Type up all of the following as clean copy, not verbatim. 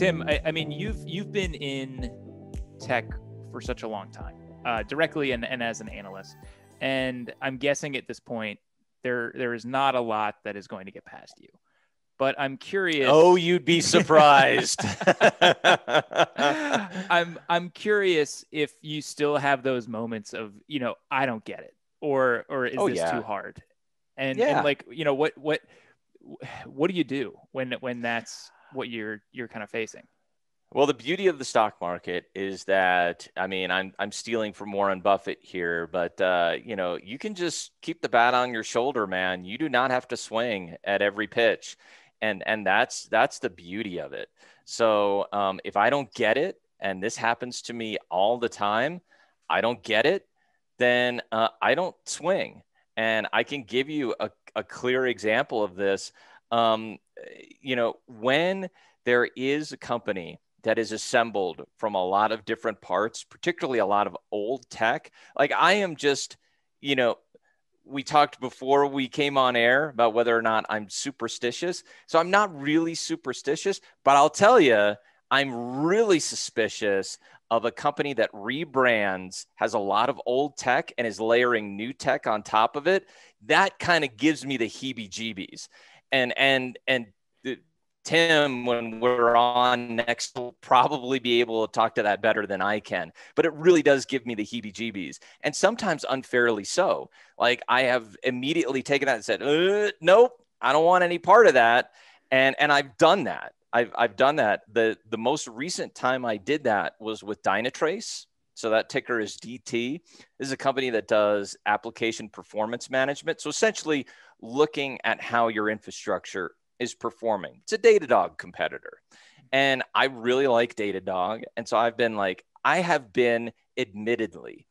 Tim, I mean, you've been in tech for such a long time, directly and as an analyst, and I'm guessing at this point there is not a lot that is going to get past you. But I'm curious. Oh, you'd be surprised. I'm curious if you still have those moments of, I don't get it, or is this too hard? And like, what do you do when that's what you're kind of facing? Well, the beauty of the stock market is that, I mean, I'm stealing from Warren Buffett here, but you can just keep the bat on your shoulder, man. You do not have to swing at every pitch. And that's the beauty of it. So if I don't get it, and this happens to me all the time, I don't get it, then I don't swing. And I can give you a clear example of this. When there is a company that is assembled from a lot of different parts, particularly a lot of old tech, like I am just, we talked before we came on air about whether or not I'm superstitious. So I'm not really superstitious, but I'll tell you, I'm really suspicious of a company that rebrands, has a lot of old tech and is layering new tech on top of it. That kind of gives me the heebie-jeebies. And Tim, when we're on next, will probably be able to talk to that better than I can. But it really does give me the heebie-jeebies, and sometimes unfairly so. Like I have immediately taken that and said, nope, I don't want any part of that. And I've done that. I've done that. The most recent time I did that was with Dynatrace. So that ticker is DT. This is a company that does application performance management. So essentially looking at how your infrastructure is performing. It's a Datadog competitor. And I really like Datadog. And so I have been admittedly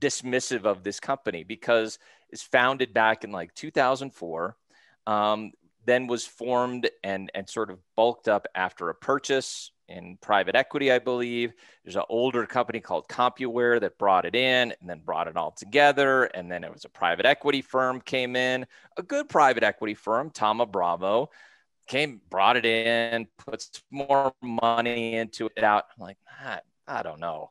dismissive of this company because it's founded back in like 2004, then was formed and sort of bulked up after a purchase in private equity, I believe. There's an older company called CompuWare that brought it in and then brought it all together. And then it was a private equity firm came in, a good private equity firm, Thoma Bravo, brought it in, put more money into it out. I'm like, I don't know,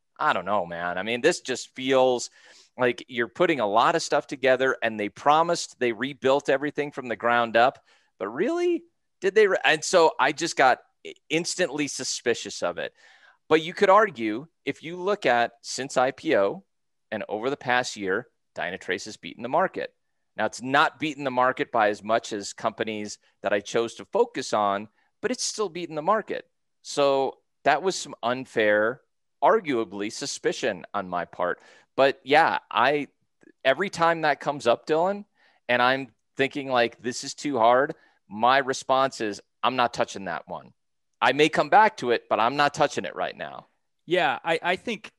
man. I mean, this just feels like you're putting a lot of stuff together and they promised they rebuilt everything from the ground up, but really did they? And so I just got instantly suspicious of it. But you could argue if you look at since IPO and over the past year, Dynatrace has beaten the market. Now, it's not beaten the market by as much as companies that I chose to focus on, but it's still beaten the market. So that was some unfair, arguably, suspicion on my part. But yeah, every time that comes up, Dylan, and I'm thinking like, this is too hard, my response is, I'm not touching that one. I may come back to it, but I'm not touching it right now. Yeah, I think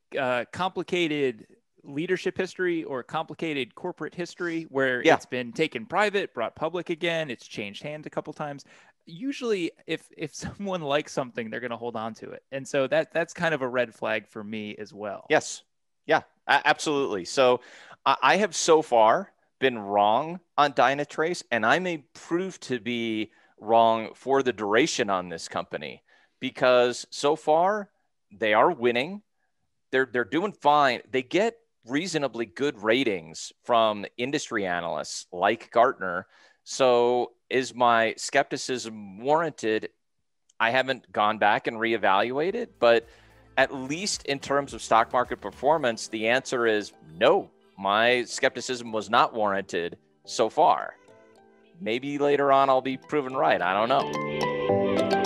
complicated leadership history or complicated corporate history where it's been taken private, brought public again, it's changed hands a couple times. Usually if someone likes something, they're going to hold on to it. And so that's kind of a red flag for me as well. Yes. Yeah, absolutely. So I have so far been wrong on Dynatrace, and I may prove to be wrong for the duration on this company because so far they are winning. They're doing fine. They get reasonably good ratings from industry analysts like Gartner. So is my skepticism warranted? I haven't gone back and reevaluated, but at least in terms of stock market performance, the answer is no. My skepticism was not warranted so far. Maybe later on I'll be proven right. I don't know.